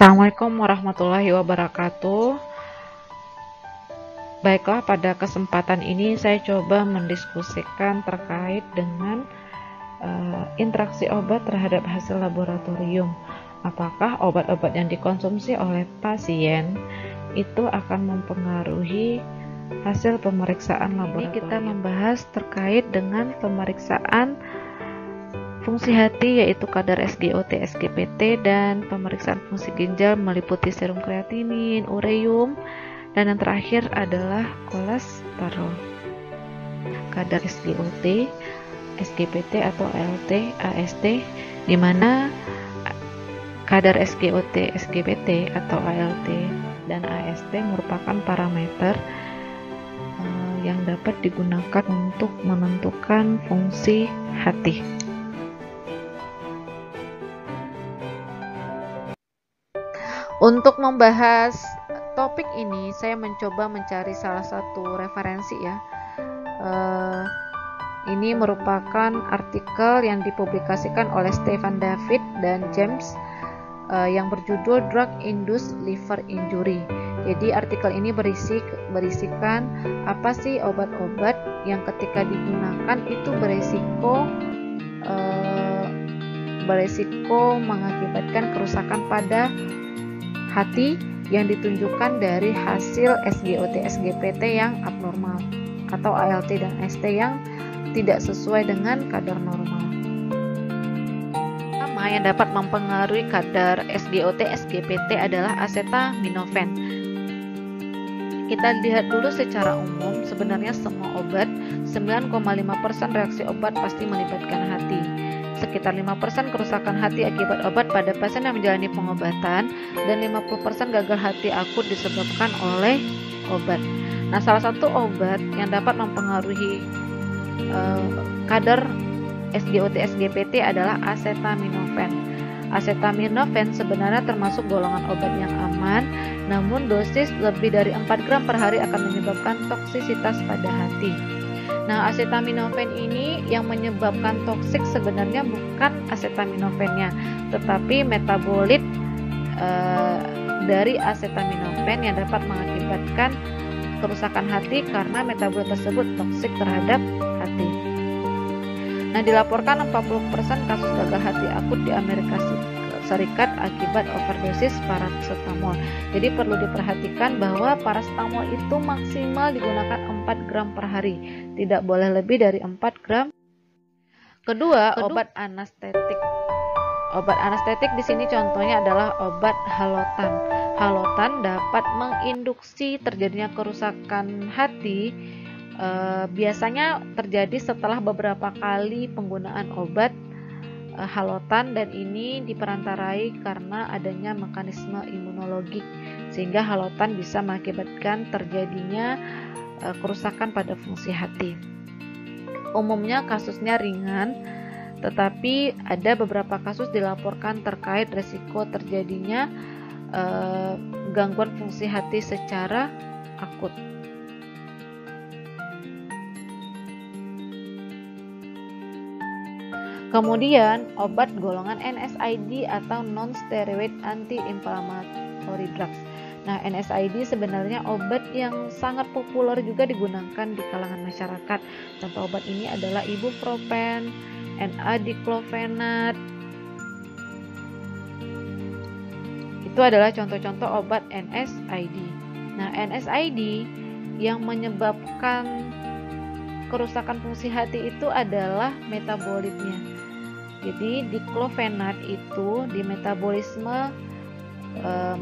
Assalamualaikum warahmatullahi wabarakatuh. Baiklah, pada kesempatan ini saya coba mendiskusikan terkait dengan interaksi obat terhadap hasil laboratorium. Apakah obat-obat yang dikonsumsi oleh pasien itu akan mempengaruhi hasil pemeriksaan laboratorium? Ini kita membahas terkait dengan pemeriksaan fungsi hati, yaitu kadar SGOT, SGPT, dan pemeriksaan fungsi ginjal meliputi serum kreatinin, ureum, dan yang terakhir adalah kolesterol. Kadar SGOT, SGPT atau ALT, AST, di mana kadar SGOT, SGPT atau ALT dan AST merupakan parameter yang dapat digunakan untuk menentukan fungsi hati. Untuk membahas topik ini, saya mencoba mencari salah satu referensi ya. Ini merupakan artikel yang dipublikasikan oleh Stephen David dan James yang berjudul Drug Induced Liver Injury. Jadi artikel ini berisikan apa sih obat-obat yang ketika digunakan itu beresiko mengakibatkan kerusakan pada hati yang ditunjukkan dari hasil SGOT, SGPT yang abnormal atau ALT dan AST yang tidak sesuai dengan kadar normal. Pertama yang dapat mempengaruhi kadar SGOT, SGPT adalah acetaminophen. Kita lihat dulu secara umum, sebenarnya semua obat, 9,5% reaksi obat pasti melibatkan hati. Sekitar 5% kerusakan hati akibat obat pada pasien yang menjalani pengobatan, dan 50% gagal hati akut disebabkan oleh obat. Nah, salah satu obat yang dapat mempengaruhi kadar SGOT, SGPT adalah acetaminophen. Acetaminophen sebenarnya termasuk golongan obat yang aman, namun dosis lebih dari 4 gram per hari akan menyebabkan toksisitas pada hati. Nah, acetaminophen ini yang menyebabkan toksik sebenarnya bukan acetaminophennya, tetapi metabolit dari acetaminophen yang dapat mengakibatkan kerusakan hati karena metabolit tersebut toksik terhadap hati. Nah, dilaporkan 40% kasus gagal hati akut di Amerika Serikat akibat overdosis paracetamol. Jadi perlu diperhatikan bahwa paracetamol itu maksimal digunakan 4 gram per hari, tidak boleh lebih dari 4 gram. Kedua, obat anestetik. Obat anestetik di sini contohnya adalah obat halotan. Halotan dapat menginduksi terjadinya kerusakan hati. Biasanya terjadi setelah beberapa kali penggunaan obat halotan, dan ini diperantarai karena adanya mekanisme imunologik sehingga halotan bisa mengakibatkan terjadinya kerusakan pada fungsi hati. Umumnya kasusnya ringan, tetapi ada beberapa kasus dilaporkan terkait risiko terjadinya gangguan fungsi hati secara akut. Kemudian obat golongan NSAID atau non-steroid anti-inflammatory drugs. Nah, NSAID sebenarnya obat yang sangat populer juga digunakan di kalangan masyarakat. Contoh obat ini adalah ibuprofen, N-aceclofenac. Itu adalah contoh-contoh obat NSAID. Nah, NSAID yang menyebabkan kerusakan fungsi hati itu adalah metabolitnya. Jadi diklofenak itu di metabolisme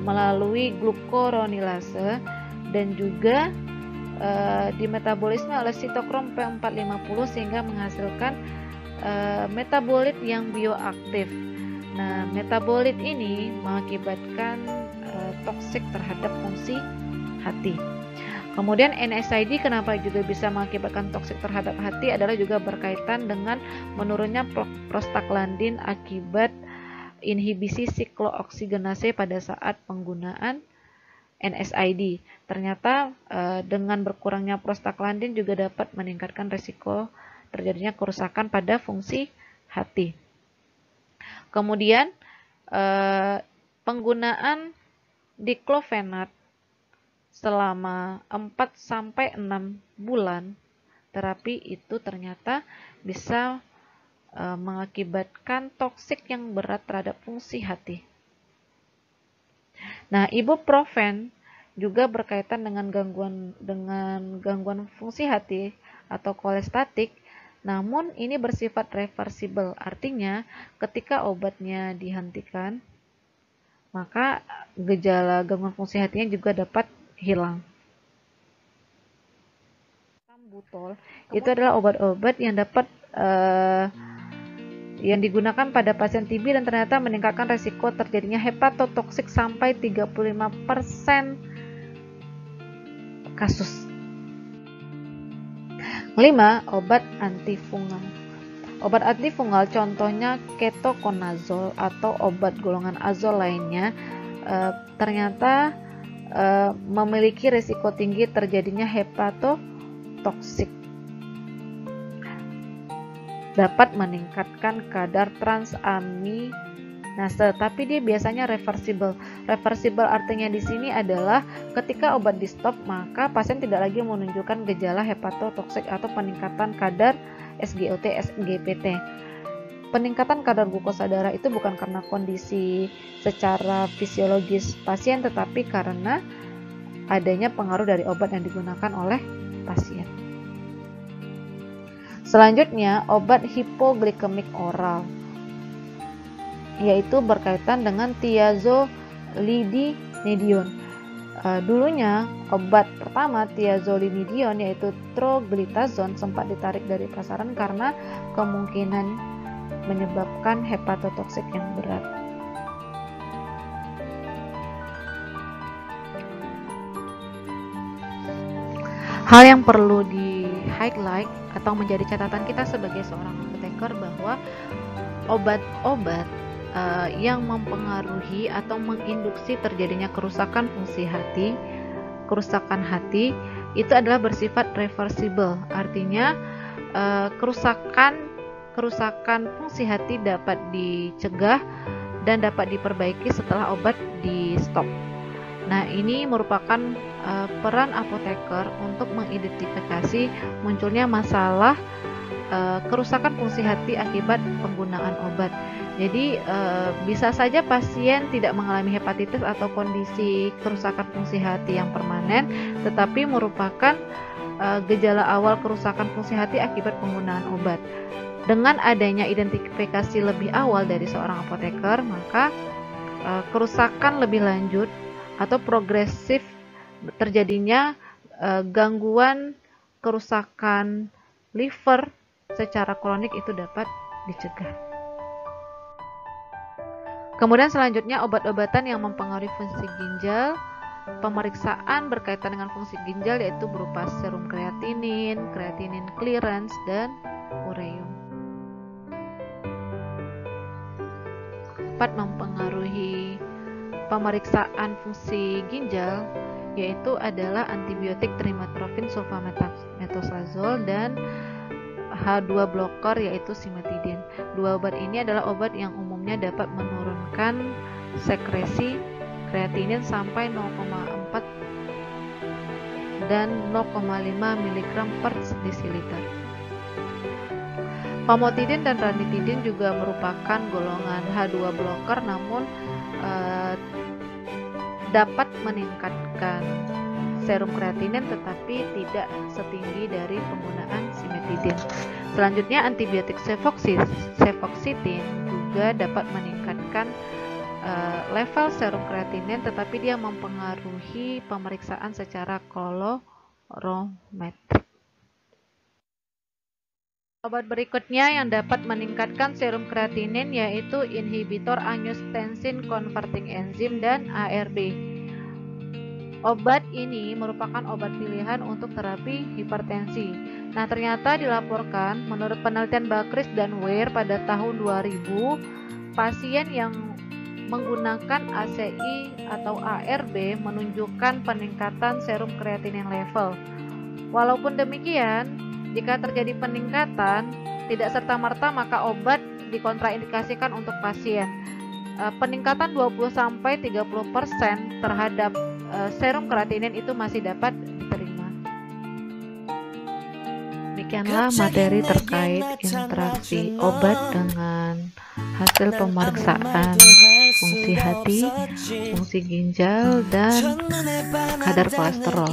melalui glukuronilase, dan juga di metabolisme oleh sitokrom P450 sehingga menghasilkan metabolit yang bioaktif. Nah, metabolit ini mengakibatkan toksik terhadap fungsi hati. Kemudian NSAID kenapa juga bisa mengakibatkan toksik terhadap hati adalah juga berkaitan dengan menurunnya prostaglandin akibat inhibisi siklooksigenase pada saat penggunaan NSAID. Ternyata dengan berkurangnya prostaglandin juga dapat meningkatkan risiko terjadinya kerusakan pada fungsi hati. Kemudian penggunaan diklofenat selama 4-6 bulan terapi itu ternyata bisa mengakibatkan toksik yang berat terhadap fungsi hati. Nah, ibuprofen juga berkaitan dengan gangguan fungsi hati atau kolestatik, namun ini bersifat reversible. Artinya, ketika obatnya dihentikan, maka gejala gangguan fungsi hatinya juga dapat hilang. Sambutol itu adalah obat-obat yang dapat yang digunakan pada pasien TB dan ternyata meningkatkan resiko terjadinya hepatotoksik sampai 35% kasus. 5. Obat antifungal. Obat antifungal contohnya ketoconazole atau obat golongan azol lainnya ternyata memiliki risiko tinggi terjadinya hepatotoksik. Dapat meningkatkan kadar transaminase, tapi dia biasanya reversible. Reversible artinya di sini adalah ketika obat di stop, maka pasien tidak lagi menunjukkan gejala hepatotoksik atau peningkatan kadar SGOT, SGPT. Peningkatan kadar glukosa darah itu bukan karena kondisi secara fisiologis pasien, tetapi karena adanya pengaruh dari obat yang digunakan oleh pasien. Selanjutnya, obat hipoglikemik oral, yaitu berkaitan dengan thiazolidinedion. Dulunya, obat pertama thiazolidinedion yaitu troglitazone sempat ditarik dari pasaran karena kemungkinan menyebabkan hepatotoksik yang berat. Hal yang perlu di-highlight atau menjadi catatan kita sebagai seorang apoteker bahwa obat-obat yang mempengaruhi atau menginduksi terjadinya kerusakan fungsi hati, kerusakan hati itu adalah bersifat reversible. Artinya kerusakan fungsi hati dapat dicegah dan dapat diperbaiki setelah obat di stop. Nah, ini merupakan peran apoteker untuk mengidentifikasi munculnya masalah kerusakan fungsi hati akibat penggunaan obat. Jadi bisa saja pasien tidak mengalami hepatitis atau kondisi kerusakan fungsi hati yang permanen, tetapi merupakan gejala awal kerusakan fungsi hati akibat penggunaan obat. Dengan adanya identifikasi lebih awal dari seorang apoteker, maka kerusakan lebih lanjut atau progresif terjadinya gangguan kerusakan liver secara kronik itu dapat dicegah. Kemudian selanjutnya obat-obatan yang mempengaruhi fungsi ginjal. Pemeriksaan berkaitan dengan fungsi ginjal yaitu berupa serum kreatinin, creatinine clearance, dan ureum. 4. Mempengaruhi pemeriksaan fungsi ginjal yaitu adalah antibiotik trimethoprim sulfametazole dan H2 blocker yaitu cimetidine. Dua obat ini adalah obat yang umumnya dapat menurunkan sekresi kreatinin sampai 0,4 dan 0,5 mg per desiliter. Famotidin dan ranitidin juga merupakan golongan H2 blocker, namun dapat meningkatkan serum kreatinin tetapi tidak setinggi dari penggunaan cimetidine. Selanjutnya antibiotik cefoxitin juga dapat meningkatkan level serum kreatinin tetapi dia mempengaruhi pemeriksaan secara kolorimetrik. Obat berikutnya yang dapat meningkatkan serum kreatinin yaitu inhibitor angiotensin converting enzyme dan ARB. Obat ini merupakan obat pilihan untuk terapi hipertensi. Nah, ternyata dilaporkan menurut penelitian Bakris dan Weir pada tahun 2000, pasien yang menggunakan ACI atau ARB menunjukkan peningkatan serum kreatinin level. Walaupun demikian, jika terjadi peningkatan, tidak serta-merta maka obat dikontraindikasikan untuk pasien. peningkatan 20-30% terhadap serum kreatinin itu masih dapat diterima. Demikianlah materi terkait interaksi obat dengan hasil pemeriksaan fungsi hati, fungsi ginjal, dan kadar kolesterol.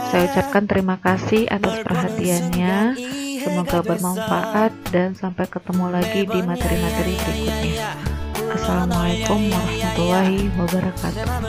Saya ucapkan terima kasih atas perhatiannya. Semoga bermanfaat dan sampai ketemu lagi di materi-materi berikutnya. Assalamualaikum warahmatullahi wabarakatuh.